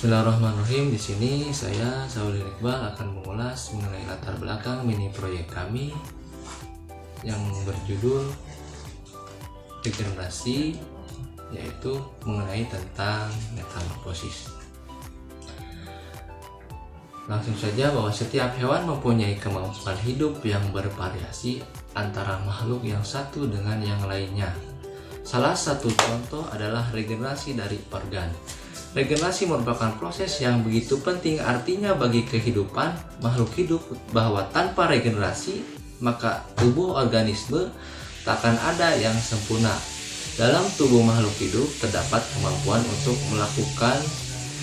Bismillahirrahmanirrahim. Di sini saya Saudari Iqbal akan mengulas mengenai latar belakang mini proyek kami yang berjudul regenerasi, yaitu mengenai tentang metamorfosis. Langsung saja bahwa setiap hewan mempunyai kemampuan hidup yang bervariasi antara makhluk yang satu dengan yang lainnya. Salah satu contoh adalah regenerasi dari organ. Regenerasi merupakan proses yang begitu penting, artinya bagi kehidupan makhluk hidup bahwa tanpa regenerasi maka tubuh organisme takkan ada yang sempurna. Dalam tubuh makhluk hidup terdapat kemampuan untuk melakukan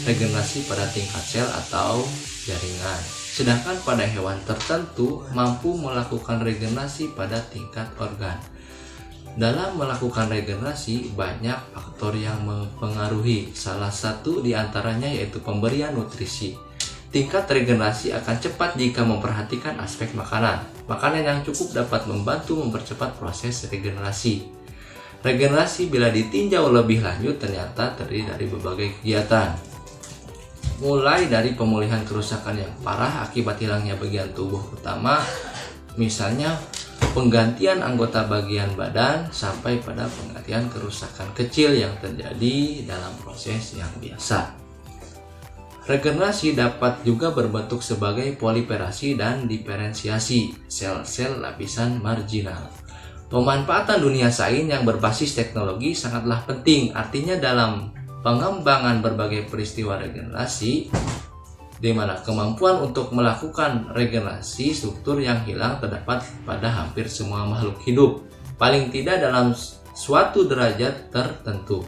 regenerasi pada tingkat sel atau jaringan. Sedangkan pada hewan tertentu mampu melakukan regenerasi pada tingkat organ. Dalam melakukan regenerasi, banyak faktor yang mempengaruhi. Salah satu diantaranya yaitu pemberian nutrisi. Tingkat regenerasi akan cepat jika memperhatikan aspek makanan. Makanan yang cukup dapat membantu mempercepat proses regenerasi. Regenerasi bila ditinjau lebih lanjut ternyata terdiri dari berbagai kegiatan. Mulai dari pemulihan kerusakan yang parah akibat hilangnya bagian tubuh utama, misalnya penggantian anggota bagian badan, sampai pada penggantian kerusakan kecil yang terjadi dalam proses yang biasa. Regenerasi dapat juga berbentuk sebagai proliferasi dan diferensiasi sel-sel lapisan marginal. Pemanfaatan dunia sains yang berbasis teknologi sangatlah penting, artinya dalam pengembangan berbagai peristiwa regenerasi, di mana kemampuan untuk melakukan regenerasi struktur yang hilang terdapat pada hampir semua makhluk hidup, paling tidak dalam suatu derajat tertentu.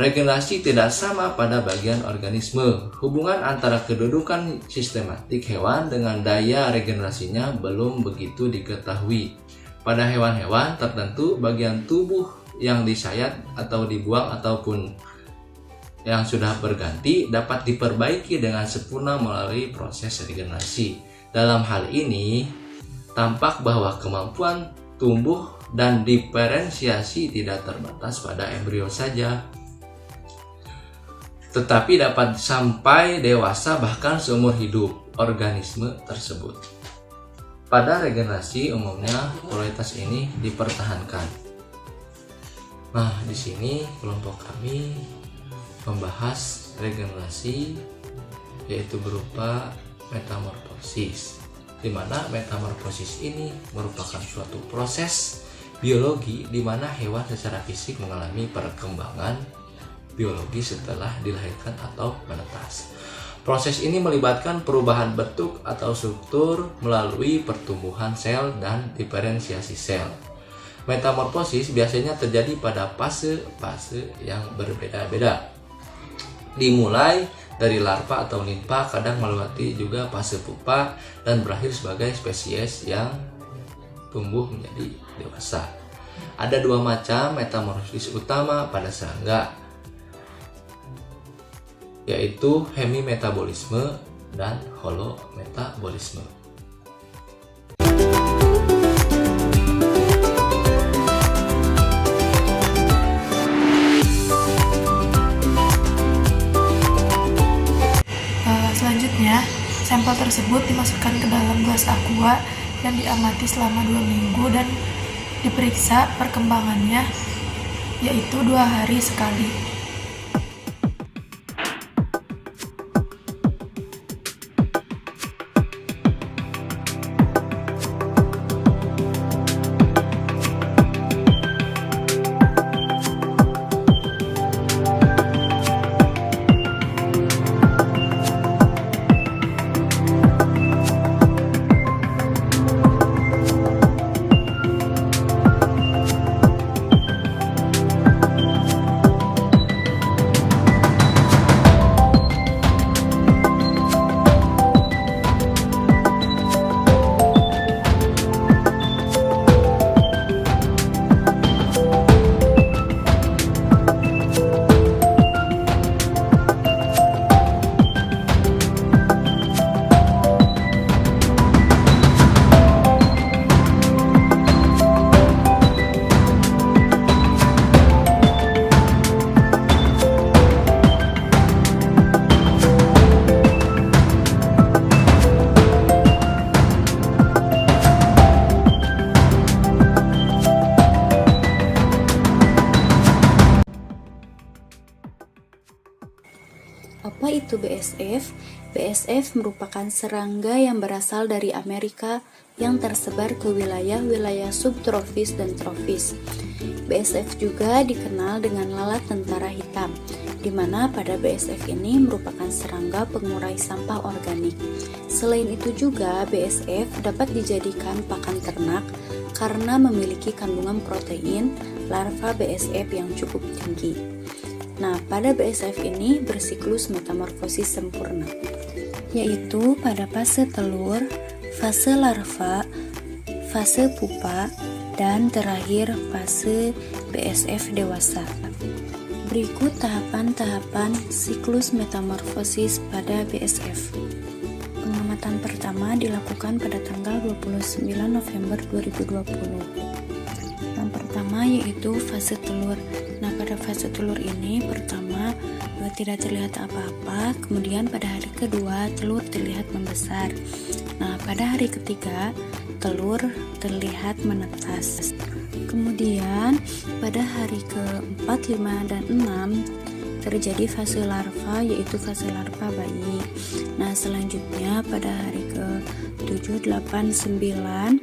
Regenerasi tidak sama pada bagian organisme. Hubungan antara kedudukan sistematik hewan dengan daya regenerasinya belum begitu diketahui. Pada hewan-hewan tertentu, bagian tubuh yang disayat atau dibuang ataupun yang sudah berganti dapat diperbaiki dengan sempurna melalui proses regenerasi. Dalam hal ini, tampak bahwa kemampuan tumbuh dan diferensiasi tidak terbatas pada embrio saja, tetapi dapat sampai dewasa bahkan seumur hidup organisme tersebut. Pada regenerasi umumnya kualitas ini dipertahankan. Nah, di sini kelompok kami membahas regenerasi, yaitu berupa metamorfosis, di mana metamorfosis ini merupakan suatu proses biologi di mana hewan secara fisik mengalami perkembangan biologi setelah dilahirkan atau menetas. Proses ini melibatkan perubahan bentuk atau struktur melalui pertumbuhan sel dan diferensiasi sel. Metamorfosis biasanya terjadi pada fase-fase yang berbeda-beda. Dimulai dari larva atau nimfa, kadang melewati juga fase pupa, dan berakhir sebagai spesies yang tumbuh menjadi dewasa. Ada dua macam metamorfosis utama pada serangga, yaitu hemimetabolisme dan holometabolisme. Selanjutnya, sampel tersebut dimasukkan ke dalam gelas aqua dan diamati selama 2 minggu dan diperiksa perkembangannya, yaitu 2 hari sekali. BSF merupakan serangga yang berasal dari Amerika yang tersebar ke wilayah-wilayah subtropis dan tropis. BSF juga dikenal dengan lalat tentara hitam, di mana pada BSF ini merupakan serangga pengurai sampah organik. Selain itu juga BSF dapat dijadikan pakan ternak karena memiliki kandungan protein larva BSF yang cukup tinggi. Nah, pada BSF ini bersiklus metamorfosis sempurna, yaitu pada fase telur, fase larva, fase pupa, dan terakhir fase BSF dewasa. Berikut tahapan-tahapan siklus metamorfosis pada BSF. Pengamatan pertama dilakukan pada tanggal 29 November 2020. Yang pertama yaitu fase telur. Nah, pada fase telur ini pertama tidak terlihat apa-apa, kemudian pada hari kedua telur terlihat membesar. Nah, pada hari ketiga telur terlihat menetas. Kemudian pada hari ke-4, 5, dan 6 terjadi fase larva, yaitu fase larva bayi. Nah, selanjutnya pada hari ke-7, 8, 9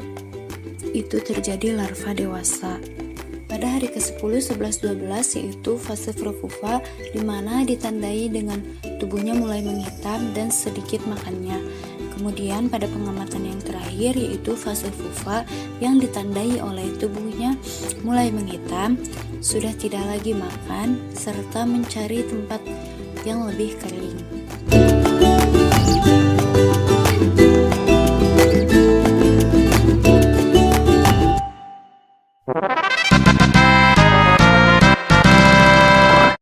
itu terjadi larva dewasa. Pada hari ke-10, 11, 12 yaitu fase propupa, di mana ditandai dengan tubuhnya mulai menghitam dan sedikit makannya. Kemudian pada pengamatan yang terakhir yaitu fase pupa yang ditandai oleh tubuhnya mulai menghitam, sudah tidak lagi makan, serta mencari tempat yang lebih kering.